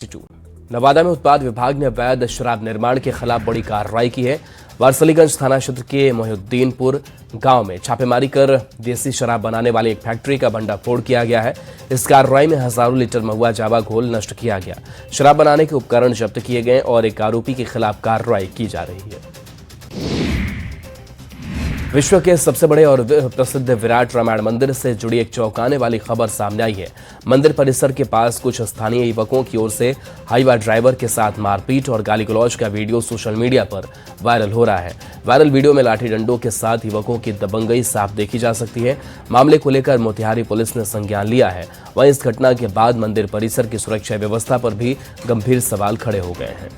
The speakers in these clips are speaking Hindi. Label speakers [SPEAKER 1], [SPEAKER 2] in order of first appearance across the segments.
[SPEAKER 1] नवादा में उत्पाद विभाग ने अवैध शराब निर्माण के खिलाफ बड़ी कार्रवाई की है। वारसलीगंज थाना क्षेत्र के मोहिउद्दीनपुर गांव में छापेमारी कर देसी शराब बनाने वाली एक फैक्ट्री का भंडाफोड़ किया गया है। इस कार्रवाई में हजारों लीटर महुआ जावा घोल नष्ट किया गया। शराब बनाने के उपकरण जब्त किए गए और एक आरोपी के खिलाफ कार्रवाई की जा रही है। विश्व के सबसे बड़े और प्रसिद्ध विराट रामायण मंदिर से जुड़ी एक चौंकाने वाली खबर सामने आई है। मंदिर परिसर के पास कुछ स्थानीय युवकों की ओर से हाईवा ड्राइवर के साथ मारपीट और गाली गलौज का वीडियो सोशल मीडिया पर वायरल हो रहा है। वायरल वीडियो में लाठी डंडों के साथ युवकों की दबंगई साफ देखी जा सकती है। मामले को लेकर मोतिहारी पुलिस ने संज्ञान लिया है। वहीं इस घटना के बाद मंदिर परिसर की सुरक्षा व्यवस्था पर भी गंभीर सवाल खड़े हो गए हैं।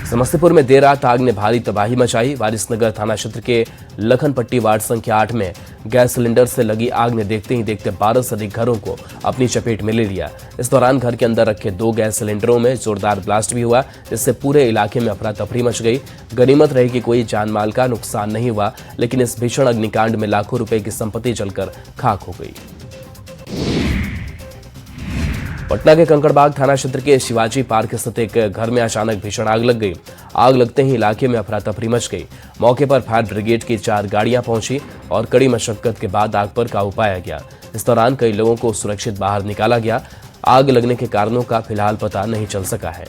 [SPEAKER 1] समस्तीपुर में देर रात आग ने भारी तबाही मचाई। वारिसनगर थाना क्षेत्र के लखनपट्टी वार्ड संख्या 8 में गैस सिलेंडर से लगी आग ने देखते ही देखते 12 से अधिक घरों को अपनी चपेट में ले लिया। इस दौरान घर के अंदर रखे 2 गैस सिलेंडरों में जोरदार ब्लास्ट भी हुआ, जिससे पूरे इलाके में अफरा तफरी मच गई। गनीमत रही कि कोई जान माल का नुकसान नहीं हुआ, लेकिन इस भीषण अग्निकांड में लाखों रुपए की संपत्ति जलकर खाक हो गई। पटना के कंकड़बाग थाना क्षेत्र के शिवाजी पार्क स्थित एक घर में अचानक भीषण आग लग गई। आग लगते ही इलाके में अफरा तफरी मच गई। मौके पर फायर ब्रिगेड की 4 गाड़ियां पहुंची और कड़ी मशक्कत के बाद आग पर काबू पाया गया। इस दौरान कई लोगों को सुरक्षित बाहर निकाला गया। आग लगने के कारणों का फिलहाल पता नहीं चल सका है।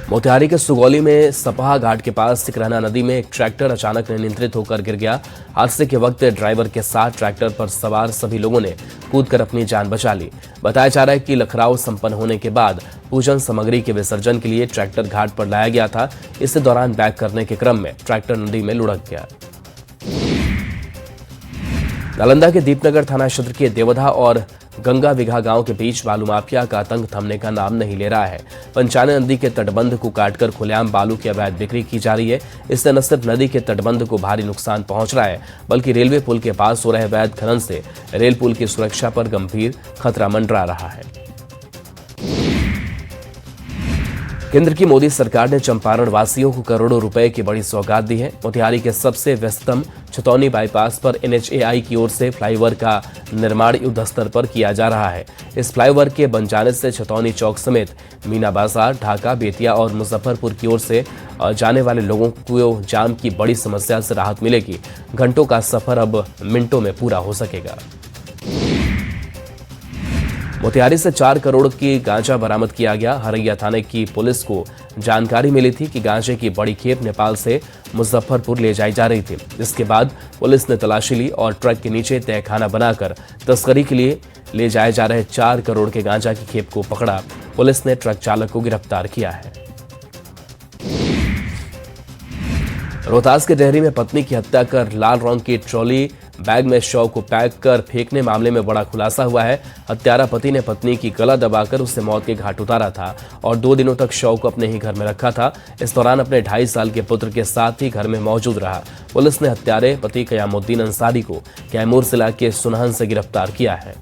[SPEAKER 1] मोतिहारी के सुगौली में सपहा घाट के पास सिकरहना नदी में एक ट्रैक्टर अचानक अनियंत्रित होकर गिर गया। हादसे के वक्त ड्राइवर के साथ ट्रैक्टर पर सवार सभी लोगों ने कूदकर अपनी जान बचा ली। बताया जा रहा है कि लखराव संपन्न होने के बाद पूजन सामग्री के विसर्जन के लिए ट्रैक्टर घाट पर लाया गया था। इस दौरान बैक करने के क्रम में ट्रैक्टर नदी में लुढ़क गया। नालंदा के दीपनगर थाना क्षेत्र के देवधा और गंगा विघा गांव के बीच बालू माफिया का आतंक थमने का नाम नहीं ले रहा है। पंचाने नदी के तटबंध को काटकर खुलेआम बालू की अवैध बिक्री की जा रही है। इससे न सिर्फ नदी के तटबंध को भारी नुकसान पहुंच रहा है, बल्कि रेलवे पुल के पास हो रहे अवैध खनन से रेल पुल की सुरक्षा पर गंभीर खतरा मंडरा रहा है। केंद्र की मोदी सरकार ने चंपारण वासियों को करोड़ों रुपए की बड़ी सौगात दी है। मोतिहारी के सबसे व्यस्तम छतौनी बाईपास पर NHAI की ओर से फ्लाईओवर का निर्माण युद्ध स्तर पर किया जा रहा है। इस फ्लाईओवर के बन जाने से छतौनी चौक समेत मीना बाजार, ढाका, बेतिया और मुजफ्फरपुर की ओर से जाने वाले लोगों को जाम की बड़ी समस्या से राहत मिलेगी। घंटों का सफर अब मिनटों में पूरा हो सकेगा। मोतिहारी से 4 करोड़ की गांजा बरामद किया गया। हरैया थाने की पुलिस को जानकारी मिली थी कि गांजे की बड़ी खेप नेपाल से मुजफ्फरपुर ले जाई जा रही थी। इसके बाद पुलिस ने तलाशी ली और ट्रक के नीचे तहखाना बनाकर तस्करी के लिए ले जाए जा रहे 4 करोड़ के गांजा की खेप को पकड़ा। पुलिस ने ट्रक चालक को गिरफ्तार किया है। रोहतास के डेहरी में पत्नी की हत्या कर लाल रंग की ट्रॉली बैग में शव को पैक कर फेंकने मामले में बड़ा खुलासा हुआ है। हत्यारा पति ने पत्नी की गला दबाकर उसे मौत के घाट उतारा था और 2 दिनों तक शव को अपने ही घर में रखा था। इस दौरान अपने 2.5 साल के पुत्र के साथ ही घर में मौजूद रहा। पुलिस ने हत्यारे पति कयामुद्दीन अंसारी को कैमूर जिला के सुनहन से गिरफ्तार किया है।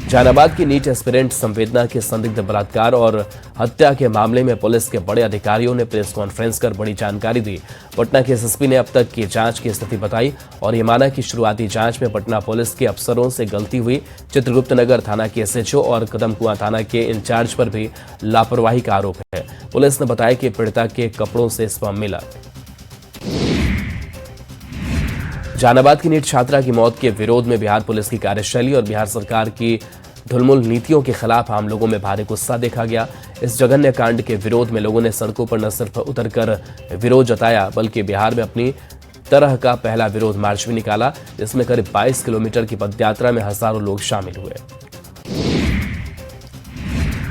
[SPEAKER 1] जहानाबाद की नीट एस्पिरेंट संवेदना के संदिग्ध बलात्कार और हत्या के मामले में पुलिस के बड़े अधिकारियों ने प्रेस कॉन्फ्रेंस कर बड़ी जानकारी दी। पटना के SSP ने अब तक की जांच की स्थिति बताई और ये माना कि शुरुआती जांच में पटना पुलिस के अफसरों से गलती हुई। चित्रगुप्त नगर थाना के SHO और कदमकुआं थाना के इंचार्ज पर भी लापरवाही का आरोप है। पुलिस ने बताया कि पीड़िता के कपड़ों से स्पर्म मिला। जहानाबाद की नीट छात्रा की मौत के विरोध में बिहार पुलिस की कार्यशैली और बिहार सरकार की ढुलमुल नीतियों के खिलाफ आम लोगों में भारी गुस्सा देखा गया। इस जघन्य कांड के विरोध में लोगों ने सड़कों पर न सिर्फ उतरकर विरोध जताया, बल्कि बिहार में अपनी तरह का पहला विरोध मार्च भी निकाला, जिसमें करीब 22 किलोमीटर की पदयात्रा में हजारों लोग शामिल हुए।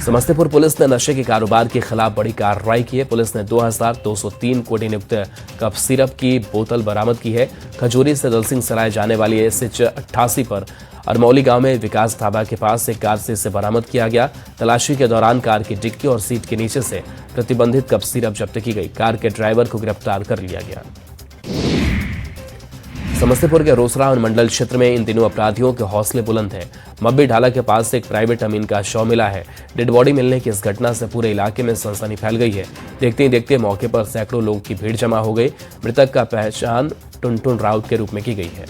[SPEAKER 1] समस्तीपुर पुलिस ने नशे के कारोबार के खिलाफ बड़ी कार्रवाई की है। पुलिस ने 2203 कोटिन युक्त कफ सिरप की बोतल बरामद की है। खजूरी से दलसिंह सराय जाने वाली SH88 पर अरमौली गांव में विकास ढाबा के पास एक कार से इसे बरामद किया गया। तलाशी के दौरान कार की डिक्की और सीट के नीचे से प्रतिबंधित कफ सिरप जब्त की गई। कार के ड्राइवर को गिरफ्तार कर लिया गया। समस्तीपुर के रोसड़ा मंडल क्षेत्र में इन दिनों अपराधियों के हौसले बुलंद हैं। मब्बी ढाला के पास एक प्राइवेट अमीन का शव मिला है। डेड बॉडी मिलने की इस घटना से पूरे इलाके में सनसनी फैल गई है। देखते ही देखते मौके पर सैकड़ों लोगों की भीड़ जमा हो गई। मृतक का पहचान टुनटुन राउत के रूप में की गई है।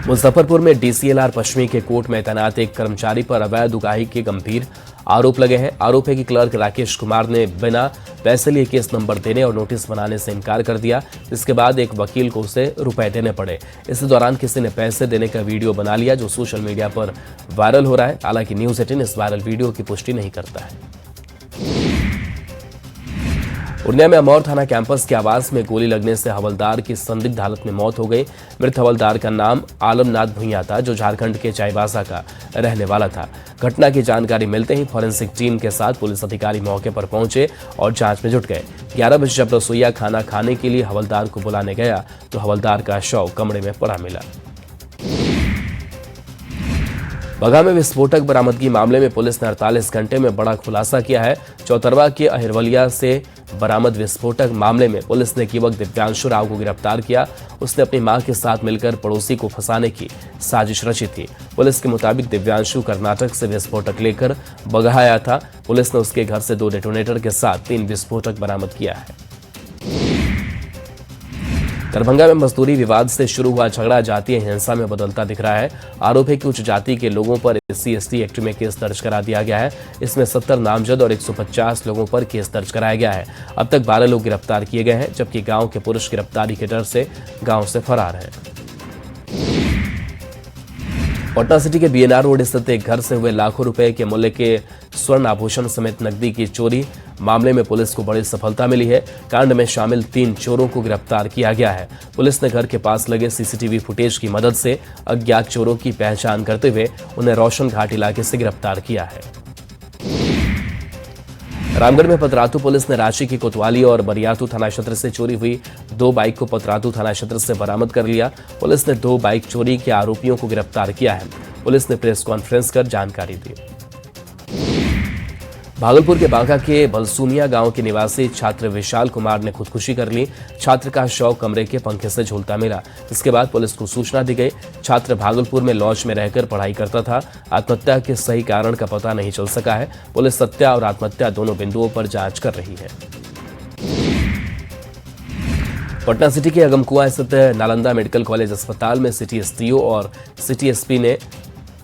[SPEAKER 1] मुजफ्फरपुर में डीसीएलआर पश्चिमी के कोर्ट में तैनात एक कर्मचारी पर अवैध उगाही के गंभीर आरोप लगे हैं। आरोप है कि क्लर्क राकेश कुमार ने बिना पैसे लिए केस नंबर देने और नोटिस बनाने से इनकार कर दिया। इसके बाद एक वकील को उसे रुपए देने पड़े। इस दौरान किसी ने पैसे देने का वीडियो बना लिया जो सोशल मीडिया पर वायरल हो रहा है। हालांकि न्यूज 18 इस वायरल वीडियो की पुष्टि नहीं करता है। पूर्णिया में अमौर थाना कैंपस के आवास में गोली लगने से हवलदार की संदिग्ध हालत में मौत हो गई। मृत हवलदार का नाम आलमनाथ भुइयां था जो झारखंड के चाईबासा का रहने वाला था। घटना की जानकारी मिलते ही फॉरेंसिक टीम के साथ पुलिस अधिकारी मौके पर पहुंचे और जांच में जुट गए। 11 बजे जब रसोईया खाना खाने के लिए हवलदार को बुलाने गया तो हवलदार का शव कमरे में पड़ा मिला। बगहा में विस्फोटक बरामदगी मामले में पुलिस ने 48 घंटे में बड़ा खुलासा किया है। चौतरवा के अहिरवलिया से बरामद विस्फोटक मामले में पुलिस ने युवक दिव्यांशु राव को गिरफ्तार किया। उसने अपनी मां के साथ मिलकर पड़ोसी को फंसाने की साजिश रची थी। पुलिस के मुताबिक दिव्यांशु कर्नाटक से विस्फोटक लेकर बगहा आया था। पुलिस ने उसके घर से 2 डेटोनेटर के साथ 3 विस्फोटक बरामद किया है। दरभंगा में मजदूरी विवाद से शुरू हुआ झगड़ा जातीय हिंसा में बदलता दिख रहा है। आरोप है कि उच्च जाति के लोगों पर SC/ST एक्ट में केस दर्ज करा दिया गया है। इसमें 70 नामजद और 150 लोगों पर केस दर्ज कराया गया है। अब तक 12 लोग गिरफ्तार किए गए हैं जबकि गांव के पुरुष गिरफ्तारी के डर से गांव से फरार है। पटना सिटी के BNR रोड स्थित एक घर से हुए लाखों रुपए के मूल्य के स्वर्ण आभूषण समेत नकदी की चोरी मामले में पुलिस को बड़ी सफलता मिली है। कांड में शामिल 3 चोरों को गिरफ्तार किया गया है। पुलिस ने घर के पास लगे CCTV फुटेज की मदद से अज्ञात चोरों की पहचान करते हुए उन्हें रोशन घाट इलाके से गिरफ्तार किया है। रामगढ़ में पतरातू पुलिस ने रांची की कोतवाली और बरियातू थाना क्षेत्र से चोरी हुई 2 बाइक को पतरातू थाना क्षेत्र से बरामद कर लिया। पुलिस ने 2 बाइक चोरी के आरोपियों को गिरफ्तार किया है। पुलिस ने प्रेस कॉन्फ्रेंस कर जानकारी दी। भागलपुर के बांका के बलसूनिया गांव के निवासी छात्र विशाल कुमार ने खुदकुशी कर ली। छात्र का शव कमरे के पंखे से झूलता मिला। इसके बाद पुलिस को सूचना दी गई। छात्र भागलपुर में लॉज में रहकर पढ़ाई करता था। आत्महत्या के सही कारण का पता नहीं चल सका है। पुलिस हत्या और आत्महत्या दोनों बिंदुओं पर जांच कर रही है। पटना सिटी के अगमकुआं स्थित नालंदा मेडिकल कॉलेज अस्पताल में सिटी STO और सिटी SP ने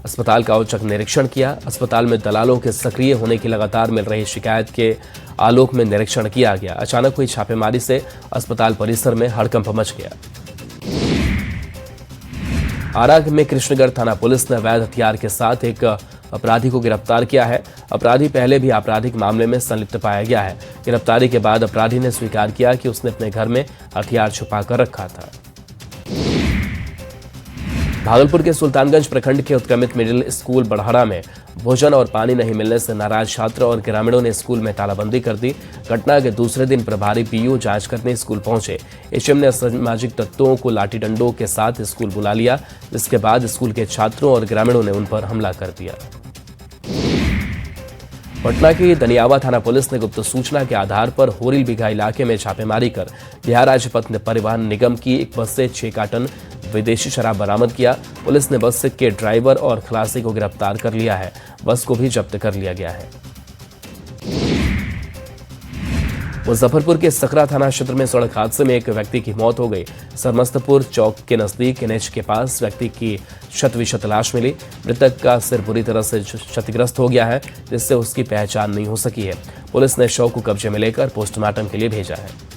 [SPEAKER 1] अस्पताल का औचक निरीक्षण किया। अस्पताल में दलालों के सक्रिय होने की लगातार मिल रही शिकायत के आलोक में निरीक्षण किया गया। अचानक हुई छापेमारी से अस्पताल परिसर में हड़कंप मच गया। आरा में कृष्णगढ़ थाना पुलिस ने अवैध हथियार के साथ एक अपराधी को गिरफ्तार किया है। अपराधी पहले भी आपराधिक मामले में संलिप्त पाया गया है। गिरफ्तारी के बाद अपराधी ने स्वीकार किया कि उसने अपने घर में हथियार छुपा कर रखा था। भागलपुर के सुल्तानगंज प्रखंड के उत्क्रमित मिडिल स्कूल बढ़ाड़ा में भोजन और पानी नहीं मिलने से नाराज छात्र और ग्रामीणों ने स्कूल में तालाबंदी कर दी। घटना के दूसरे दिन प्रभारी PO जांच करने स्कूल पहुंचे। HM ने असामाजिक तत्वों को लाठी डंडों के साथ स्कूल बुला लिया, जिसके बाद स्कूल के छात्रों और ग्रामीणों ने उन पर हमला कर दिया। पटना की दनियावा थाना पुलिस ने गुप्त सूचना के आधार पर होरिल बिघा इलाके में छापेमारी कर बिहार राज्य पथ परिवहन निगम की एक बस से 6 कार्टन विदेशी शराब बरामद किया। पुलिस ने बस के ड्राइवर और खलासी को गिरफ्तार कर लिया है। बस को भी जब्त कर लिया गया है। मुजफ्फरपुर के सकरा थाना क्षेत्र में सड़क हादसे में एक व्यक्ति की मौत हो गई। सरमस्तपुर चौक के नजदीक NH के पास व्यक्ति की क्षत-विक्षत लाश मिली। मृतक का सिर बुरी तरह से क्षतिग्रस्त हो गया है, जिससे उसकी पहचान नहीं हो सकी है। पुलिस ने शव को कब्जे में लेकर पोस्टमार्टम के लिए भेजा है।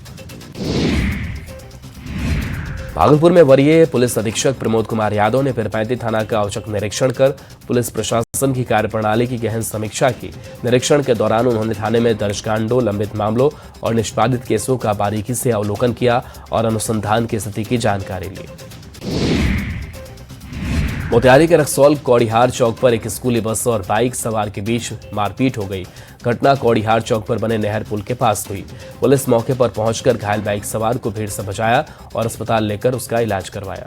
[SPEAKER 1] भागलपुर में वरीय पुलिस अधीक्षक प्रमोद कुमार यादव ने पीरपैंती थाना का औचक निरीक्षण कर पुलिस प्रशासन की कार्यप्रणाली की गहन समीक्षा की। निरीक्षण के दौरान उन्होंने थाने में दर्ज कांडों, लंबित मामलों और निष्पादित केसों का बारीकी से अवलोकन किया और अनुसंधान की स्थिति की जानकारी ली। मोतिहारी के रक्सौल कौड़िहार चौक पर एक स्कूली बस और बाइक सवार के बीच मारपीट हो गई। घटना कौड़िहार चौक पर बने नहर पुल के पास हुई। पुलिस मौके पर पहुंचकर घायल बाइक सवार को भीड़ से बचाया और अस्पताल लेकर उसका इलाज करवाया।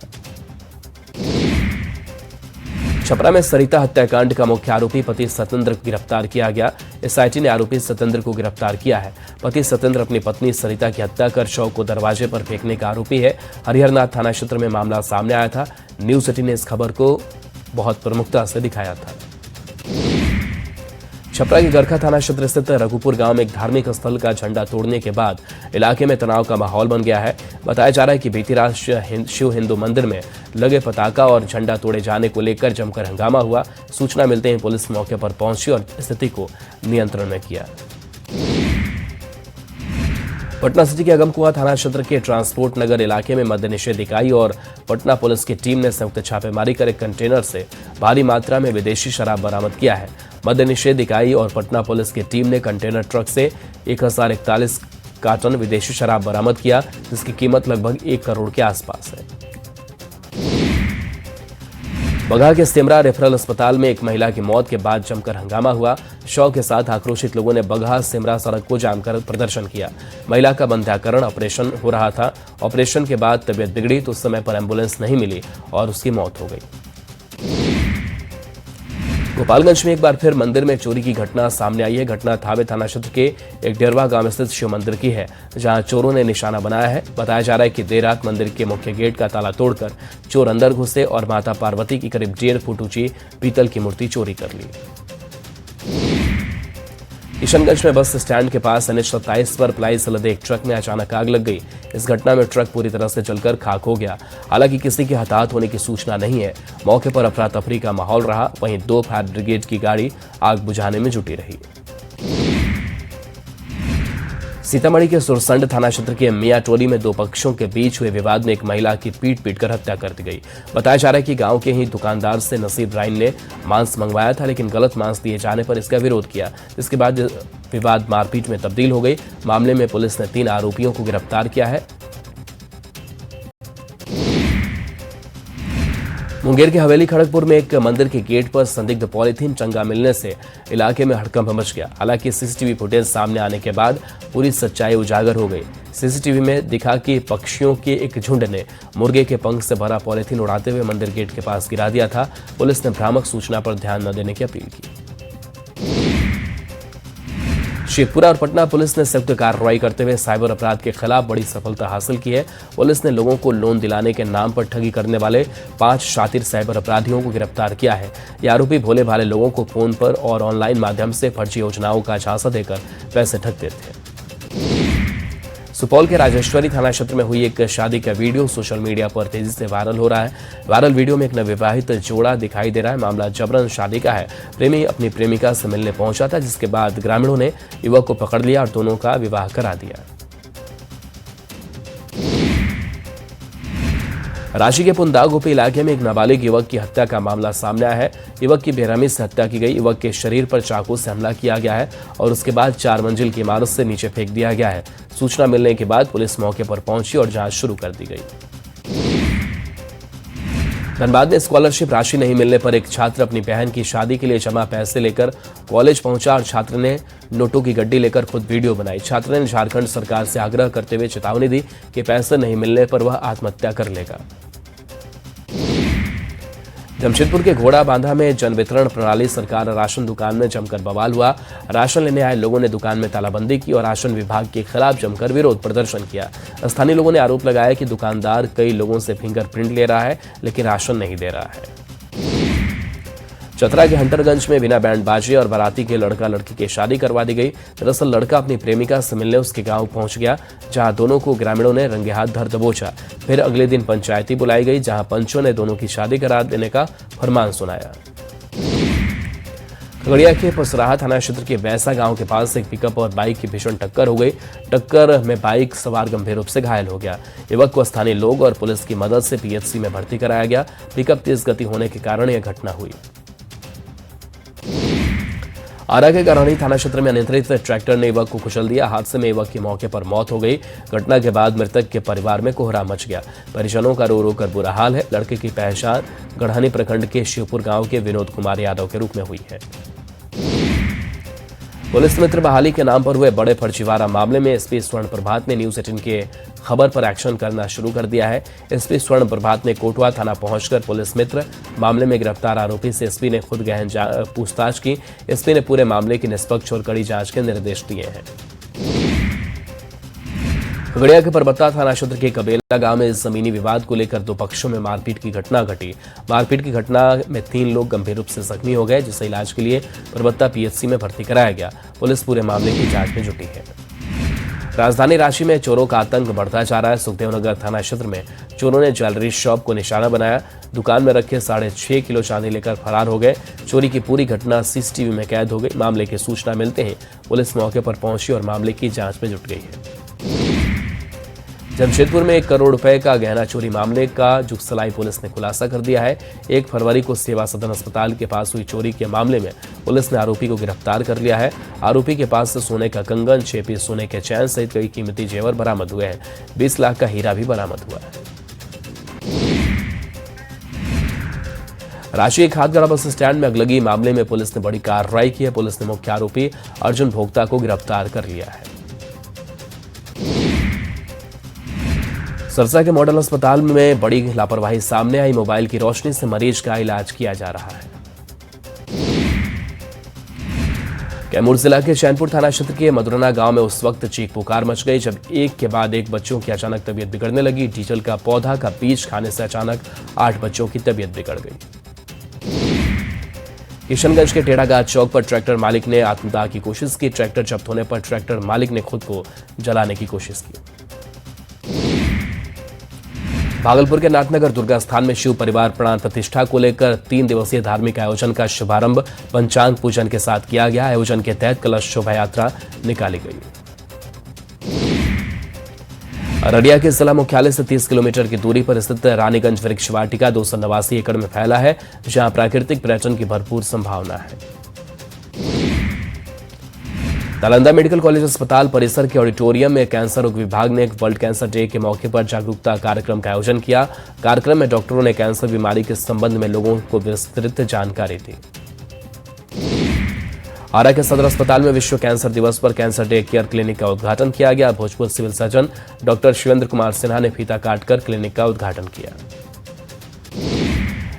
[SPEAKER 1] छपरा में सरिता हत्याकांड का मुख्य आरोपी पति सतेंद्र को गिरफ्तार किया गया। SIT ने आरोपी सतेंद्र को गिरफ्तार किया है। पति सतेंद्र अपनी पत्नी सरिता की हत्या कर शव को दरवाजे पर फेंकने का आरोपी है। हरिहरनाथ थाना क्षेत्र में मामला सामने आया था। न्यूज 18 ने इस खबर को बहुत प्रमुखता से दिखाया था। छपरा के गरखा थाना क्षेत्र स्थित रघुपुर गांव में एक धार्मिक स्थल का झंडा तोड़ने के बाद इलाके में तनाव का माहौल बन गया है। बताया जा रहा है कि बीती रात शिव हिंदू मंदिर में लगे पताका और झंडा तोड़े जाने को लेकर जमकर हंगामा हुआ। सूचना मिलते ही पुलिस मौके पर पहुंची और स्थिति को नियंत्रण में किया। पटना सिटी के अगमकुआं थाना क्षेत्र के ट्रांसपोर्ट नगर इलाके में मद्य निषेध इकाई और पटना पुलिस की टीम ने संयुक्त छापेमारी कर एक कंटेनर से भारी मात्रा में विदेशी शराब बरामद किया है। मद्य निषेध इकाई और पटना पुलिस की टीम ने कंटेनर ट्रक से 1041 कार्टन विदेशी शराब बरामद किया, जिसकी कीमत लगभग 1 करोड़ के आसपास है। बगहा के सेमरा रेफरल अस्पताल में एक महिला की मौत के बाद जमकर हंगामा हुआ। शव के साथ आक्रोशित लोगों ने बगहा सेमरा सड़क को जाम कर प्रदर्शन किया। महिला का बंध्याकरण ऑपरेशन हो रहा था। ऑपरेशन के बाद तबीयत बिगड़ी तो उस समय पर एम्बुलेंस नहीं मिली और उसकी मौत हो गई। गोपालगंज में एक बार फिर मंदिर में चोरी की घटना सामने आई है। घटना थावे थाना क्षेत्र के एक डेरवा गांव स्थित शिव मंदिर की है, जहां चोरों ने निशाना बनाया है। बताया जा रहा है कि देर रात मंदिर के मुख्य गेट का ताला तोड़कर चोर अंदर घुसे और माता पार्वती की करीब 1.5 फुट ऊंची पीतल की मूर्ति चोरी कर ली। किशनगंज में बस स्टैंड के पास NH 27 पर प्लाई से लदे एक ट्रक में अचानक आग लग गई। इस घटना में ट्रक पूरी तरह से जलकर खाक हो गया। हालांकि किसी के हताहत होने की सूचना नहीं है। मौके पर अफरा तफरी का माहौल रहा। वहीं 2 फायर ब्रिगेड की गाड़ी आग बुझाने में जुटी रही। सीतामढ़ी के सुरसंड थाना क्षेत्र के मियां टोली में 2 पक्षों के बीच हुए विवाद में एक महिला की पीट-पीट हत्या कर दी गई। बताया जा रहा है कि गांव के ही दुकानदार से नसीब राइन ने मांस मंगवाया था, लेकिन गलत मांस दिए जाने पर इसका विरोध किया। इसके बाद विवाद मारपीट में तब्दील हो गई। मामले में पुलिस ने 3 आरोपियों को गिरफ्तार किया है। मुंगेर के हवेली खड़गपुर में एक मंदिर के गेट पर संदिग्ध पॉलीथीन चंगा मिलने से इलाके में हड़कंप मच गया। हालांकि सीसीटीवी फुटेज सामने आने के बाद पूरी सच्चाई उजागर हो गई। सीसीटीवी में दिखा कि पक्षियों के एक झुंड ने मुर्गे के पंख से भरा पॉलीथीन उड़ाते हुए मंदिर गेट के पास गिरा दिया था। पुलिस ने भ्रामक सूचना पर ध्यान न देने की अपील की। शेखपुरा और पटना पुलिस ने संयुक्त कार्रवाई करते हुए साइबर अपराध के खिलाफ बड़ी सफलता हासिल की है। पुलिस ने लोगों को लोन दिलाने के नाम पर ठगी करने वाले 5 शातिर साइबर अपराधियों को गिरफ्तार किया है। ये आरोपी भोले भाले लोगों को फोन पर और ऑनलाइन माध्यम से फर्जी योजनाओं का झांसा देकर पैसे ठगते थे। सुपौल के राजेश्वरी थाना क्षेत्र में हुई एक शादी का वीडियो सोशल मीडिया पर तेजी से वायरल हो रहा है। वायरल वीडियो में एक नवविवाहित जोड़ा दिखाई दे रहा है। मामला जबरन शादी का है। प्रेमी अपनी प्रेमिका से मिलने पहुंचा था, जिसके बाद ग्रामीणों ने युवक को पकड़ लिया और दोनों का विवाह करा दिया। रांची के पुंदागोपी इलाके में एक नाबालिग युवक की हत्या का मामला सामने आया है। युवक की बेरहमी से हत्या की गई। युवक के शरीर पर चाकू से हमला किया गया है और उसके बाद 4 मंजिल की इमारत से नीचे फेंक दिया गया है। सूचना मिलने के बाद पुलिस मौके पर पहुंची और जांच शुरू कर दी गई। धनबाद में स्कॉलरशिप राशि नहीं मिलने पर एक छात्र अपनी बहन की शादी के लिए जमा पैसे लेकर कॉलेज पहुंचा और छात्र ने नोटों की गड्डी लेकर खुद वीडियो बनाई। छात्र ने झारखंड सरकार से आग्रह करते हुए चेतावनी दी कि पैसे नहीं मिलने पर वह आत्महत्या कर लेगा। जमशेदपुर के घोड़ा बांधा में जन वितरण प्रणाली सरकार राशन दुकान में जमकर बवाल हुआ। राशन लेने आए लोगों ने दुकान में तालाबंदी की और राशन विभाग के खिलाफ जमकर विरोध प्रदर्शन किया। स्थानीय लोगों ने आरोप लगाया कि दुकानदार कई लोगों से फिंगरप्रिंट ले रहा है, लेकिन राशन नहीं दे रहा है। चतरा के हंटरगंज में बिना बैंड बाजे और बाराती के लड़का लड़की की शादी करवा दी गई। दरअसल लड़का अपनी प्रेमिका से मिलने उसके गांव पहुंच गया, जहां दोनों को ग्रामीणों ने रंगे हाथ धर दबोचा। फिर अगले दिन पंचायती बुलाई गई, जहां पंचों ने दोनों की शादी करा देने का फरमान सुनाया। खगड़िया के पसराहा थाना क्षेत्र के वैसा गांव के पास एक पिकअप और बाइक की भीषण टक्कर हो गई। टक्कर में बाइक सवार गंभीर रूप से घायल हो गया। युवक को स्थानीय लोग और पुलिस की मदद से PHC में भर्ती कराया गया। पिकअप तेज गति होने के कारण यह घटना हुई। आरा के करौनी थाना क्षेत्र में अनियंत्रित ट्रैक्टर ने युवक को कुचल दिया। हादसे में युवक की मौके पर मौत हो गई। घटना के बाद मृतक के परिवार में कोहराम मच गया। परिजनों का रो रो कर बुरा हाल है। लड़के की पहचान गढ़हनी प्रखंड के शिवपुर गांव के विनोद कुमार यादव के रूप में हुई है। पुलिस मित्र बहाली के नाम पर हुए बड़े फर्जीवाड़ा मामले में एसपी स्वर्ण प्रभात ने न्यूज 18 के खबर पर एक्शन करना शुरू कर दिया है। एसपी स्वर्ण प्रभात ने कोटवा थाना पहुंचकर पुलिस मित्र मामले में गिरफ्तार आरोपी से एसपी ने खुद गहन पूछताछ की। एसपी ने पूरे मामले की निष्पक्ष और कड़ी जांच के निर्देश दिए हैं। खगड़िया के परबत्ता थाना क्षेत्र के कबेला गांव में जमीनी विवाद को लेकर दो पक्षों में मारपीट की घटना घटी। मारपीट की घटना में 3 लोग गंभीर रूप से जख्मी हो गए, जिसे इलाज के लिए परबत्ता पीएचसी में भर्ती कराया गया। पुलिस पूरे मामले की जांच में जुटी है। राजधानी रांची में चोरों का आतंक बढ़ता जा रहा है। सुखदेवनगर थाना क्षेत्र में चोरों ने ज्वेलरी शॉप को निशाना बनाया। दुकान में रखे 6.5 किलो चांदी लेकर फरार हो गए। चोरी की पूरी घटना सीसीटीवी में कैद हो गई। मामले की सूचना मिलते ही पुलिस मौके पर पहुंची और मामले की जांच में जुट गई है। जमशेदपुर में 1 करोड़ रुपए का गहना चोरी मामले का जुगसलाई पुलिस ने खुलासा कर दिया है। 1 फरवरी को सेवा सदन अस्पताल के पास हुई चोरी के मामले में पुलिस ने आरोपी को गिरफ्तार कर लिया है। आरोपी के पास से सोने का कंगन, 6 पीस सोने के चैन सहित कई कीमती जेवर बरामद हुए हैं। 20 लाख का हीरा भी बरामद हुआ है। रांची खादगड़ा बस स्टैंड में अगलगी मामले में पुलिस ने बड़ी कार्रवाई की है। पुलिस ने मुख्य आरोपी अर्जुन भोक्ता को गिरफ्तार कर लिया है। सरसा के मॉडल अस्पताल में बड़ी लापरवाही सामने आई। मोबाइल की रोशनी से मरीज का इलाज किया जा रहा है। कैमूर जिला के चैनपुर थाना क्षेत्र के मधुरना गांव में उस वक्त चीख पुकार मच गई जब एक के बाद एक बच्चों की अचानक तबीयत बिगड़ने लगी। डीजल का पौधा का बीज खाने से अचानक 8 बच्चों की तबीयत बिगड़ गई। किशनगंज के टेढ़ागाछ चौक पर ट्रैक्टर मालिक ने आत्मदाह की कोशिश की। ट्रैक्टर जब्त होने पर ट्रैक्टर मालिक ने खुद को जलाने की कोशिश की। भागलपुर के नाथनगर दुर्गा स्थान में शिव परिवार प्राण प्रतिष्ठा को लेकर 3 दिवसीय धार्मिक आयोजन का शुभारंभ पंचांग पूजन के साथ किया गया। आयोजन के तहत कलश शोभा यात्रा निकाली गई। अररिया के जिला मुख्यालय से 30 किलोमीटर की दूरी पर स्थित रानीगंज वृक्ष वाटिका 289 एकड़ में फैला है, जहां प्राकृतिक पर्यटन की भरपूर संभावना है। नालंदा मेडिकल कॉलेज अस्पताल परिसर के ऑडिटोरियम में कैंसर रोग विभाग ने वर्ल्ड कैंसर डे के मौके पर जागरूकता कार्यक्रम का आयोजन किया। कार्यक्रम में डॉक्टरों ने कैंसर बीमारी के संबंध में लोगों को विस्तृत जानकारी दी। आरा के सदर अस्पताल में विश्व कैंसर दिवस पर कैंसर डे केयर क्लिनिक का उद्घाटन किया गया। Bhojpur civil surgeon doctor Shivendra Kumar Sinha ने फीता काटकर क्लिनिक का उद्घाटन किया।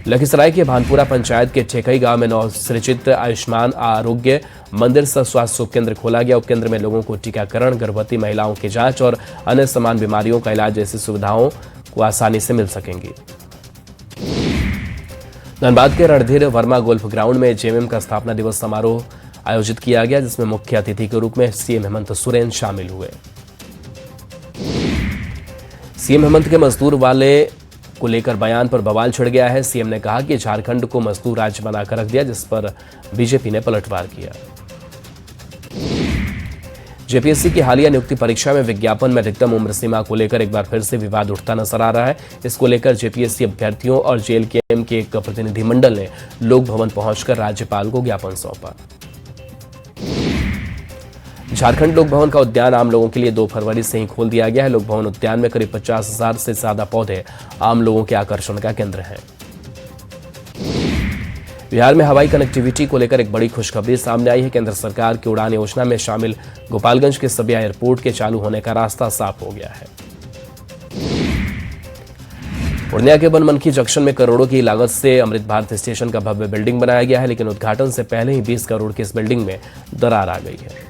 [SPEAKER 1] लखीसराय के भानपुरा पंचायत के ठेकई गांव में नवसृजित आयुष्मान आरोग्य मंदिर सह स्वास्थ्य उपकेंद्र खोला गया। उपकेंद्र में लोगों को टीकाकरण, गर्भवती महिलाओं की जांच और अन्य समान बीमारियों का इलाज जैसी सुविधाओं को आसानी से मिल सकेंगी। धनबाद के रणधीर वर्मा गोल्फ ग्राउंड में जेएमएम का स्थापना दिवस समारोह आयोजित किया गया, जिसमें मुख्य अतिथि के रूप में सीएम हेमंत सोरेन शामिल हुए। सीएम हेमंत के मजदूर वाले को लेकर बयान पर बवाल छिड़ गया है। सीएम ने कहा कि झारखंड को मजदूर राज्य बनाकर रख दिया, जिस पर बीजेपी ने पलटवार किया। जेपीएससी की हालिया नियुक्ति परीक्षा में विज्ञापन में अधिकतम उम्र सीमा को लेकर एक बार फिर से विवाद उठता नजर आ रहा है। इसको लेकर जेपीएससी अभ्यर्थियों और जेएलकेएम के एक प्रतिनिधिमंडल ने लोक भवन पहुंचकर राज्यपाल को ज्ञापन सौंपा। झारखंड लोक भवन का उद्यान आम लोगों के लिए 2 फरवरी से ही खोल दिया गया है। लोक भवन उद्यान में करीब 50,000 से ज्यादा पौधे आम लोगों के आकर्षण का केंद्र हैं। बिहार में हवाई कनेक्टिविटी को लेकर एक बड़ी खुशखबरी सामने आई है। केंद्र सरकार की उड़ान योजना में शामिल गोपालगंज के सभी एयरपोर्ट के चालू होने का रास्ता साफ हो गया है। पूर्णिया के बनमनखी जंक्शन में करोड़ों की लागत से अमृत भारत स्टेशन का भव्य बिल्डिंग बनाया गया है, लेकिन उद्घाटन से पहले ही 20 करोड़ की इस बिल्डिंग में दरार आ गई है।